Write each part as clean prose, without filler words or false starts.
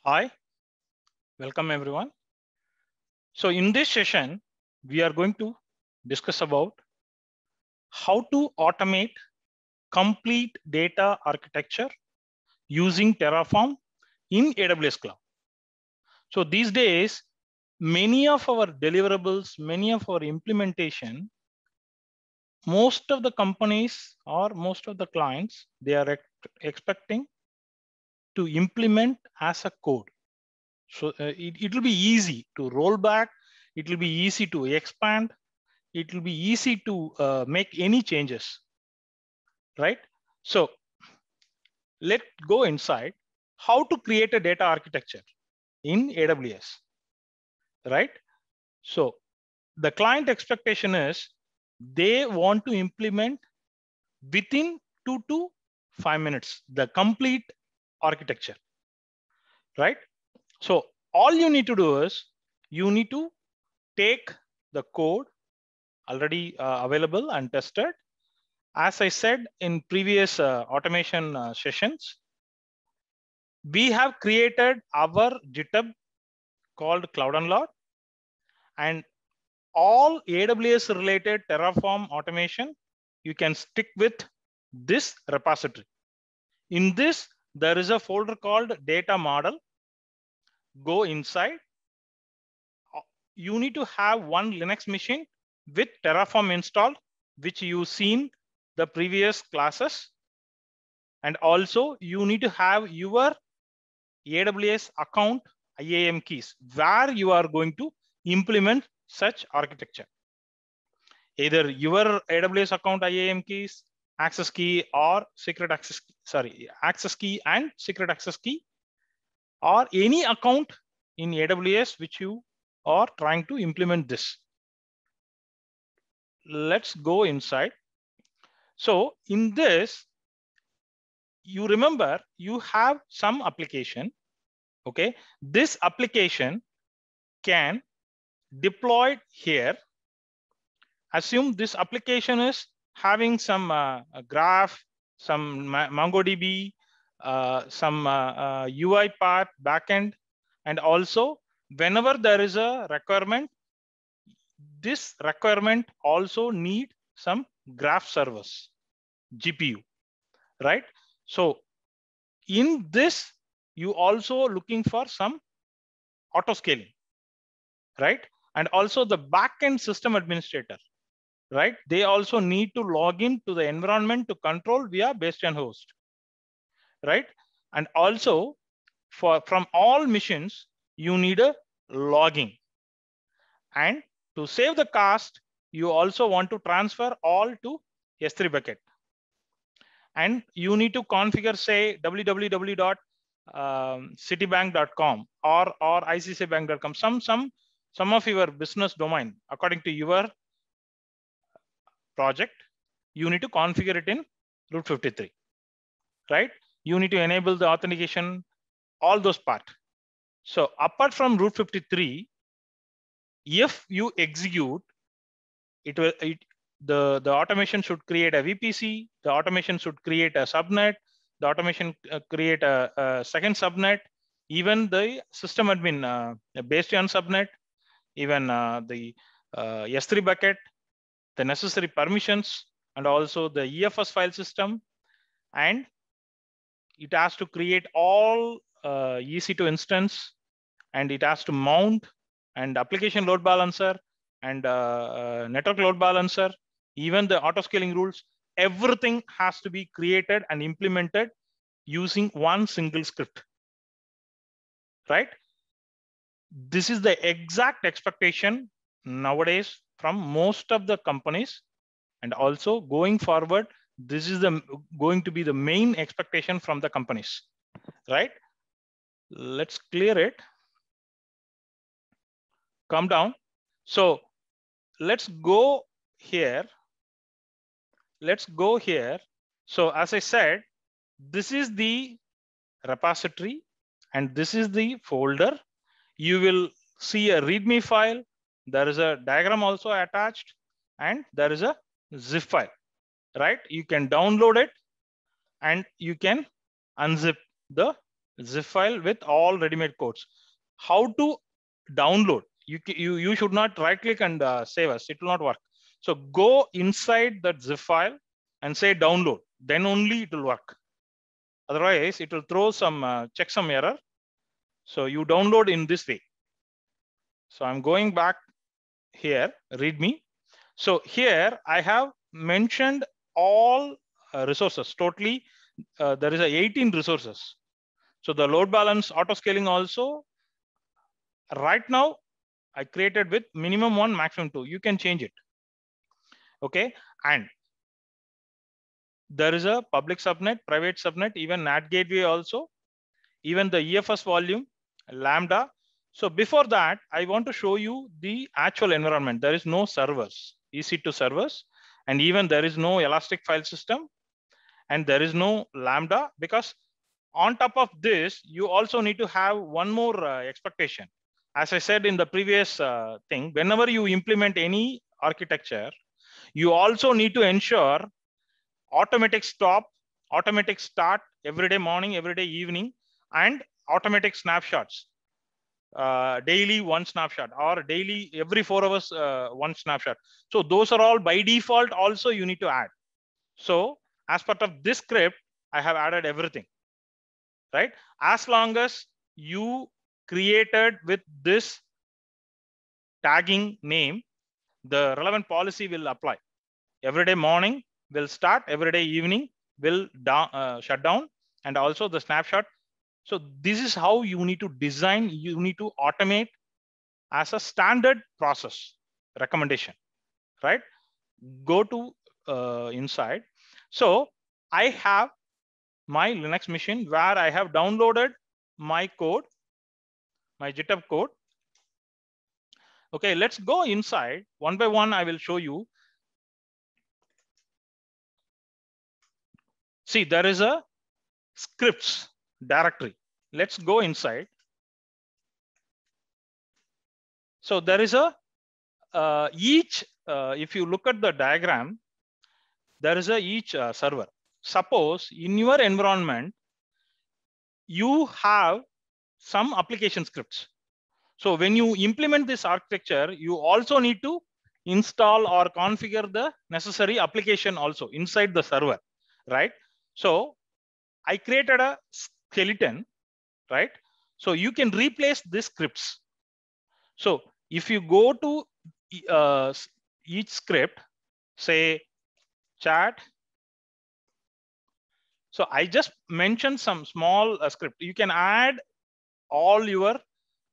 Hi, welcome everyone. So in this session, we are going to discuss about how to automate complete data architecture using Terraform in AWS Cloud. So these days, many of our deliverables, many of our implementation, most of the companies or most of the clients, they are expecting to implement as a code. So it will be easy to roll back. It will be easy to expand. It will be easy to make any changes, right? So let's go inside how to create a data architecture in AWS, right? So the client expectation is they want to implement within 2 to 5 minutes the complete architecture, right? So all you need to do is you need to take the code already available and tested. As I said in previous automation sessions, we have created our GitHub called Cloud Unlock, and all AWS related Terraform automation, you can stick with this repository. In this, there is a folder called data model. Go inside. You need to have one Linux machine with Terraform installed, which you've seen the previous classes. And also you need to have your AWS account IAM keys where you are going to implement such architecture. Either your AWS account IAM keys, access key or secret access, access key and secret access key, or any account in AWS which you are trying to implement this. Let's go inside. So in this, you remember you have some application. Okay, this application can deploy here. Assume this application is having some graph, some MongoDB, some UiPath backend, and also whenever there is a requirement, this requirement also need some graph servers, GPU, right? So in this, you also looking for some auto scaling, right? And also the backend system administrator, right? They also need to log in to the environment to control via bastion host, right? And also from all missions, you need a logging. And to save the cost, you also want to transfer all to S3 bucket. And you need to configure, say, www.citibank.com or ICICIbank.com, some of your business domain according to your project. You need to configure it in Route 53, right? You need to enable the authentication, all those part. So apart from Route 53, if you execute, the automation should create a VPC, the automation should create a subnet, the automation create a second subnet, even the system admin based on subnet, even the S3 bucket, the necessary permissions, and also the EFS file system. And it has to create all EC2 instance, and it has to mount and application load balancer and network load balancer, even the auto scaling rules, everything has to be created and implemented using one single script, right? This is the exact expectation nowadays from most of the companies. And also going forward, this is going to be the main expectation from the companies, right? Let's clear it. Come down. So let's go here. Let's go here. So as I said, this is the repository and this is the folder. You will see a README file. There is a diagram also attached and there is a zip file, right? You can download it and you can unzip the zip file with all ready-made codes. How to download? You should not right click and save as. It will not work. So go inside that zip file and say download. Then only it will work. Otherwise, it will throw some checksum error. So you download in this way. So I'm going back here, README. So here I have mentioned all resources. Totally, there is 18 resources. So the load balance auto scaling also, right now I created with minimum 1, maximum 2. You can change it. Okay. And there is a public subnet, private subnet, even NAT gateway also, even the EFS volume, Lambda. So before that, I want to show you the actual environment. There is no servers, EC2 servers, and even there is no Elastic file system, and there is no Lambda, because on top of this, you also need to have one more expectation. As I said in the previous thing, whenever you implement any architecture, you also need to ensure automatic stop, automatic start every day morning, every day evening, and automatic snapshots. Daily one snapshot, or daily every 4 hours one snapshot. So those are all by default also you need to add. So as part of this script, I have added everything, right? As long as you created with this tagging name, the relevant policy will apply. Every day morning will start, every day evening will shut down, and also the snapshot. So this is how you need to design, you need to automate as a standard process recommendation, right? Go to inside. So I have my Linux machine where I have downloaded my code, my GitHub code. Okay, let's go inside one by one. I will show you. See, there is a scripts directory. Let's go inside. So there is a if you look at the diagram, there is a each server. Suppose in your environment, you have some application scripts. So when you implement this architecture, you also need to install or configure the necessary application also inside the server, right? So I created a skeleton, right? So you can replace these scripts. So if you go to each script, say chat. So I just mentioned some small script. You can add all your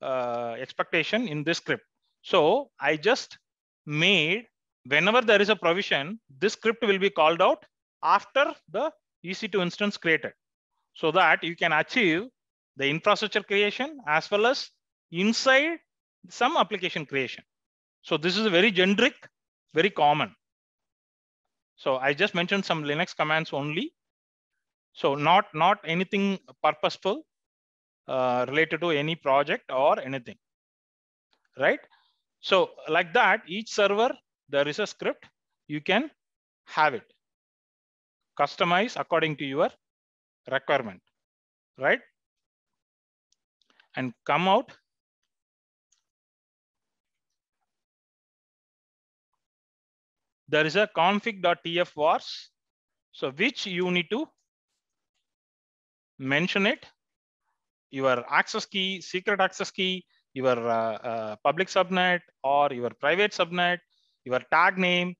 expectation in this script. So I just made, whenever there is a provision, this script will be called out after the EC2 instance created, so that you can achieve the infrastructure creation as well as inside some application creation. So this is very generic, very common. So I just mentioned some Linux commands only. So not anything purposeful related to any project or anything, right? So like that, each server, there is a script. You can have it customize according to your requirement, right? And come out. There is a config.tf vars, so which you need to mention it, your access key, secret access key, your public subnet or your private subnet, your tag name,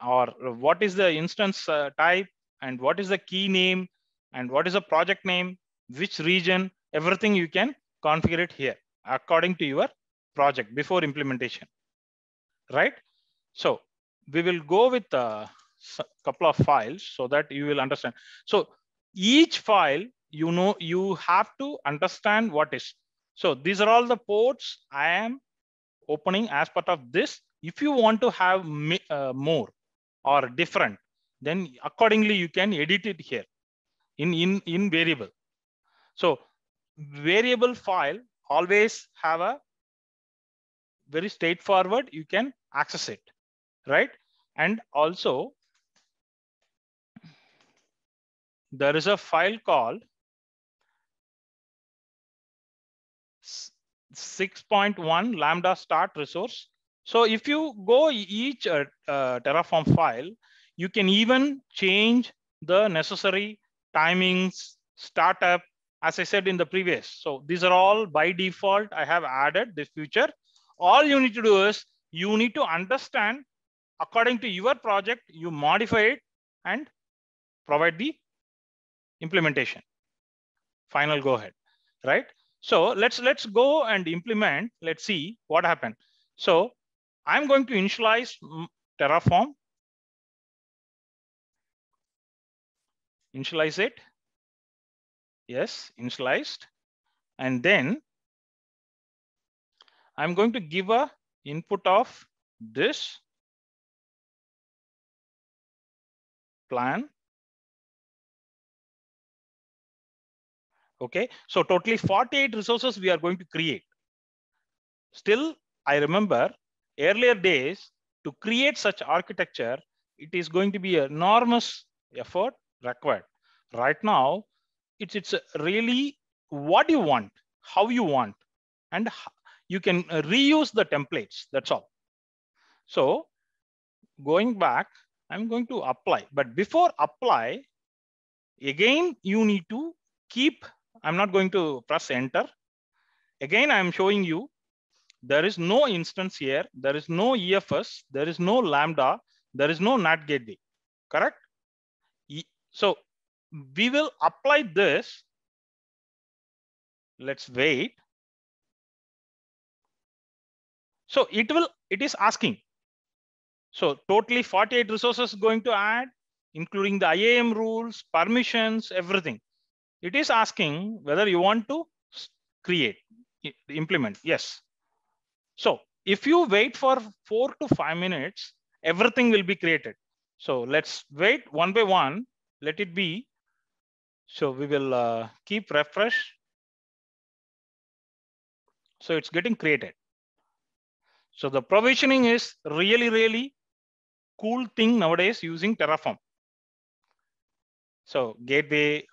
or what is the instance type, and what is the key name, and what is the project name, which region, everything you can configure it here according to your project before implementation, right? So we will go with a couple of files so that you will understand. So each file, you have to understand what is. So these are all the ports I am opening as part of this. If you want to have more or different, then accordingly you can edit it here in variable. So variable file always have a very straightforward, you can access it, right? And also there is a file called 6.1 lambda start resource. So if you go each Terraform file, you can even change the necessary timings, startup, as I said in the previous. So these are all by default. I have added this feature. All you need to do is you need to understand according to your project, you modify it and provide the implementation. Final go ahead, right? So let's go and implement. Let's see what happened. So I'm going to initialize Terraform. Initialize it. Yes, initialized. And then I'm going to give a input of this plan. Okay, so totally 48 resources we are going to create. Still, I remember earlier days to create such architecture, it is going to be an enormous effort required. Right now, it's really what you want, how you want, and you can reuse the templates. That's all. So going back, I'm going to apply. But before apply, again, you need to keep, I'm not going to press enter. Again, I'm showing you there is no instance here. There is no EFS. There is no Lambda. There is no NAT gateway. Correct? So we will apply this. Let's wait. So it is asking. So totally 48 resources going to add, including the IAM rules, permissions, everything. It is asking whether you want to create, implement. Yes. So if you wait for 4 to 5 minutes, everything will be created. So let's wait one by one. Let it be. So we will keep refresh. So it's getting created. So the provisioning is really cool thing nowadays using Terraform. So gateway,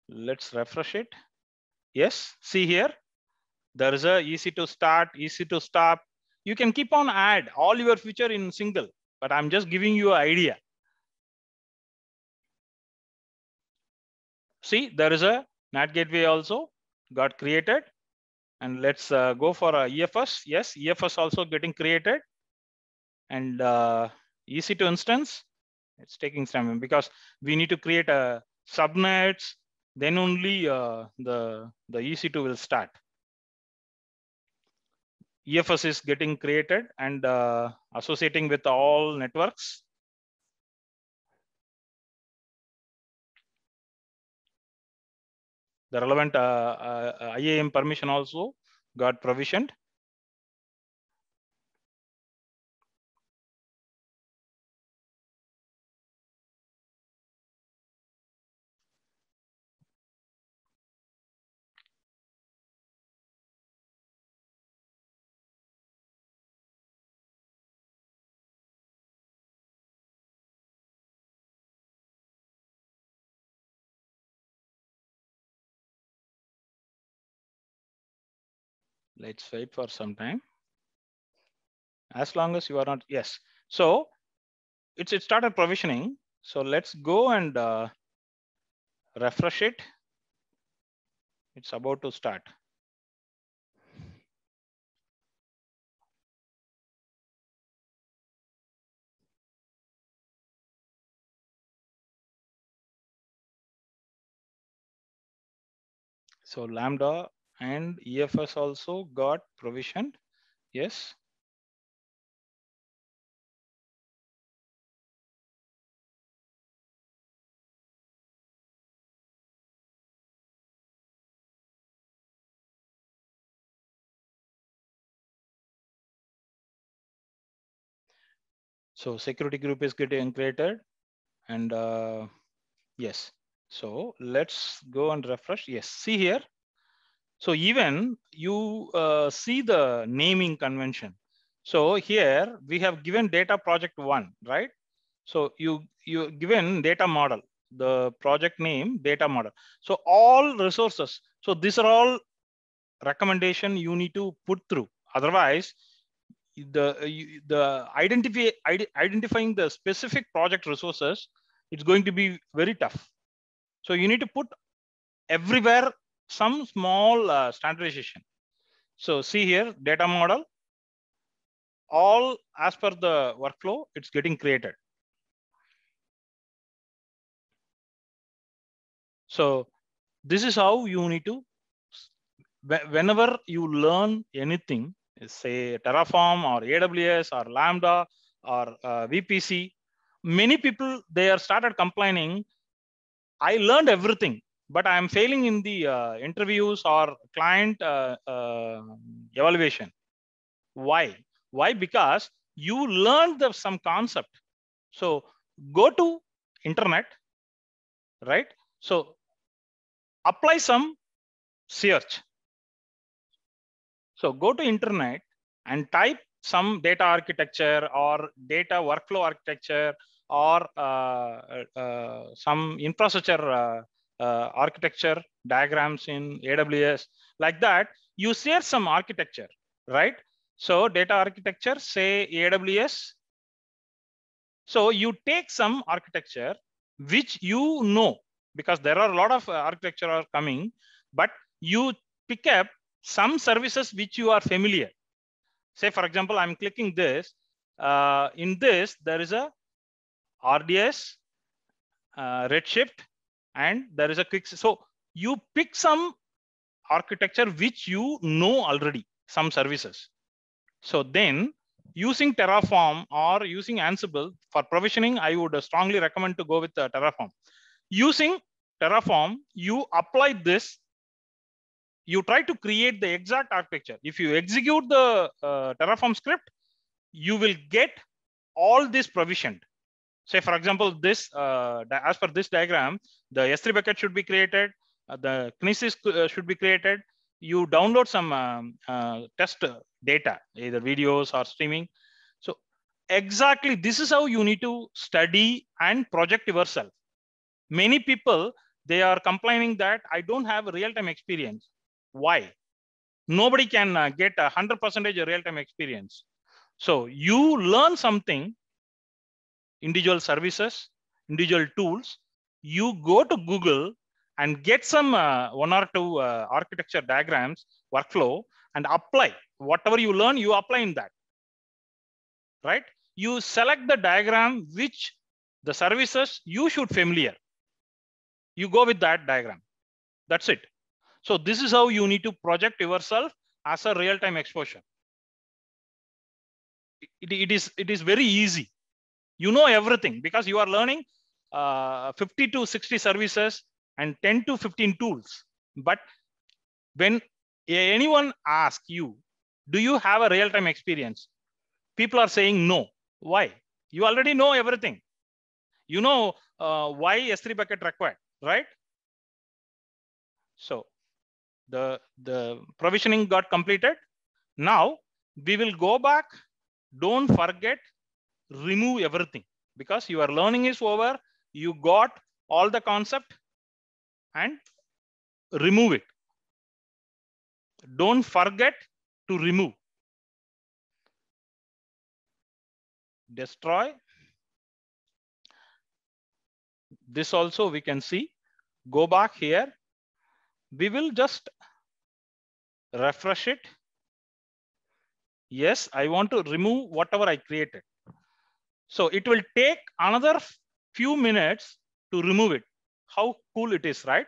let's refresh it. Yes, see here, there is a easy to start, easy to stop. You can keep on add all your feature in single, but I'm just giving you an idea. See, there is a NAT gateway also got created. And let's go for a EFS. Yes, EFS also getting created. And EC2 instance, it's taking time because we need to create a subnets. Then only the EC2 will start. EFS is getting created and associating with all networks. The relevant IAM permission also got provisioned. Let's wait for some time. As long as you are not, yes. So it started provisioning. So let's go and refresh it. It's about to start. So Lambda and EFS also got provisioned. Yes. So security group is getting created and yes. So let's go and refresh. Yes, see here. So even you see the naming convention. So here we have given data project 1, right? So you given data model, the project name data model. So all resources. So these are all recommendation you need to put through. Otherwise, identifying the specific project resources, it's going to be very tough. So you need to put everywhere some small standardization. So see here, data model, all as per the workflow, it's getting created. So this is how you need to, whenever you learn anything, say Terraform or AWS or Lambda or VPC, many people, they are started complaining, I learned everything, but I am failing in the interviews or client evaluation. Why? Why? Because you learned some concept. So go to internet, right? So apply some search. So go to internet and type some data architecture or data workflow architecture or some infrastructure architecture diagrams in AWS. Like that, you share some architecture, right? So data architecture, say AWS. So you take some architecture which you know, because there are a lot of architecture are coming, but you pick up some services which you are familiar. Say, for example, I'm clicking this. In this, there is a RDS, Redshift, and there is a quick. So you pick some architecture which you know already, some services. So then using Terraform or using Ansible for provisioning, I would strongly recommend to go with Terraform. Using Terraform, you apply this, you try to create the exact architecture. If you execute the Terraform script, you will get all this provisioned. Say, for example, this as per this diagram, the S3 bucket should be created, the Kinesis should be created. You download some test data, either videos or streaming. So exactly this is how you need to study and project yourself. Many people, they are complaining that I don't have a real-time experience. Why? Nobody can get 100% real-time experience. So you learn something, individual services, individual tools, you go to Google and get some one or two architecture diagrams, workflow, and apply. Whatever you learn, you apply in that, right? You select the diagram which the services you should familiar. You go with that diagram. That's it. So this is how you need to project yourself as a real-time exposure. It is very easy. You know everything because you are learning 50 to 60 services and 10 to 15 tools. But when anyone asks you, do you have a real-time experience? People are saying no. Why? You already know everything. You know why S3 bucket required, right? So the provisioning got completed. Now we will go back. Don't forget, remove everything, because your learning is over. You got all the concept and remove it. Don't forget to remove. Destroy. This also we can see. Go back here. We will just refresh it. Yes, I want to remove whatever I created. So it will take another few minutes to remove it. How cool it is, right?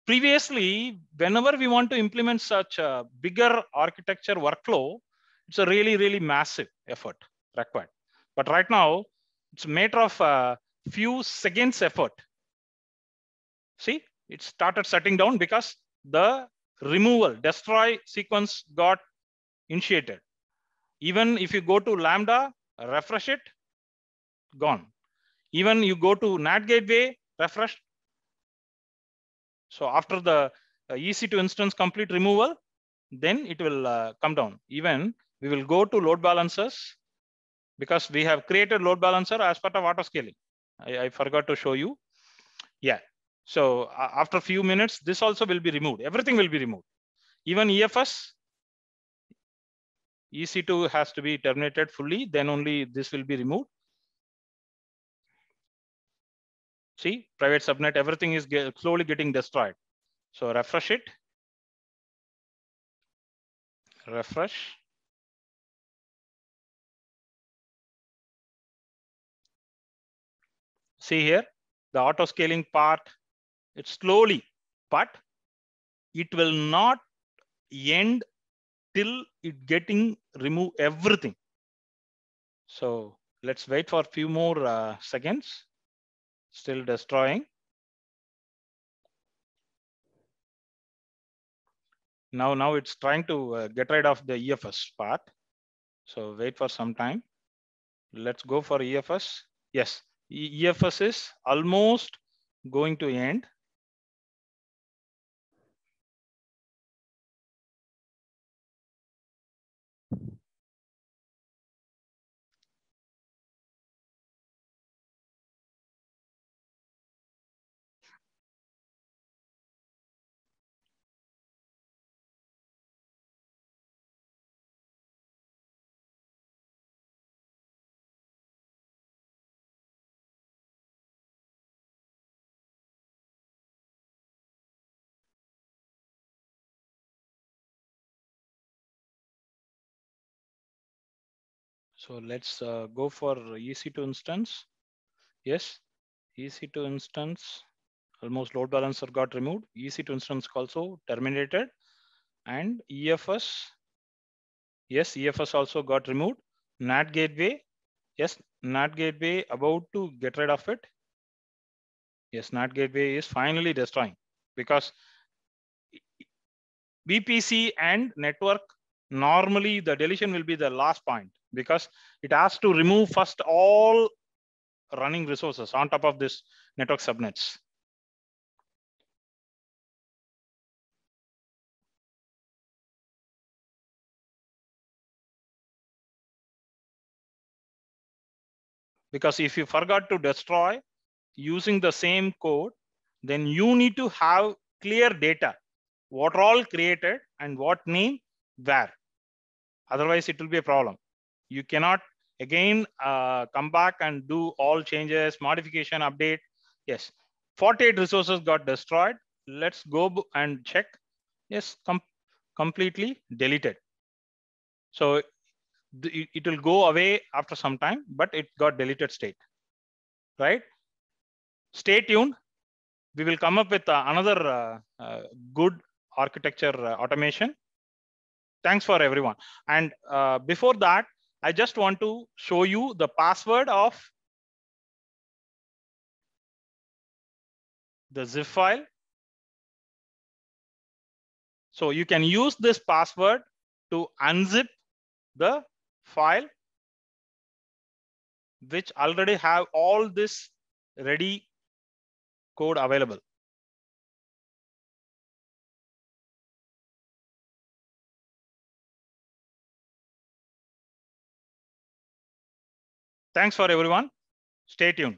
Previously, whenever we want to implement such a bigger architecture workflow, it's a really, really massive effort required. But right now, it's a matter of a few seconds effort. See, it started shutting down because the removal, destroy sequence got initiated. Even if you go to Lambda, refresh it, gone. Even you go to NAT gateway, refresh. So after the EC2 instance complete removal, then it will come down. Even we will go to load balancers because we have created load balancer as part of auto scaling. I forgot to show you. Yeah. So after a few minutes, this also will be removed. Everything will be removed. Even EFS, EC2 has to be terminated fully, then only this will be removed. See, private subnet, everything is slowly getting destroyed. So refresh it. Refresh. See here, the auto scaling part, it's slowly, but it will not end till it getting remove everything. So let's wait for a few more seconds. Still destroying. Now it's trying to get rid of the EFS part. So wait for some time. Let's go for EFS. Yes, EFS is almost going to end. So let's go for EC2 instance. Yes, EC2 instance, almost load balancer got removed. EC2 instance also terminated, and EFS, yes, EFS also got removed. NAT gateway, yes, NAT gateway about to get rid of it. Yes, NAT gateway is finally destroying, because VPC and network, normally the deletion will be the last point, because it has to remove first all running resources on top of this network subnets. Because if you forgot to destroy using the same code, then you need to have clear data, what all created and what name where. Otherwise, it will be a problem. You cannot again come back and do all changes, modification, update. Yes, 48 resources got destroyed. Let's go and check. Yes, completely deleted. So it will go away after some time, but it got deleted state, right? Stay tuned. We will come up with another good architecture automation. Thanks for everyone. And before that, I just want to show you the password of the zip file. So you can use this password to unzip the file, which already have all this ready code available. Thanks for everyone. Stay tuned.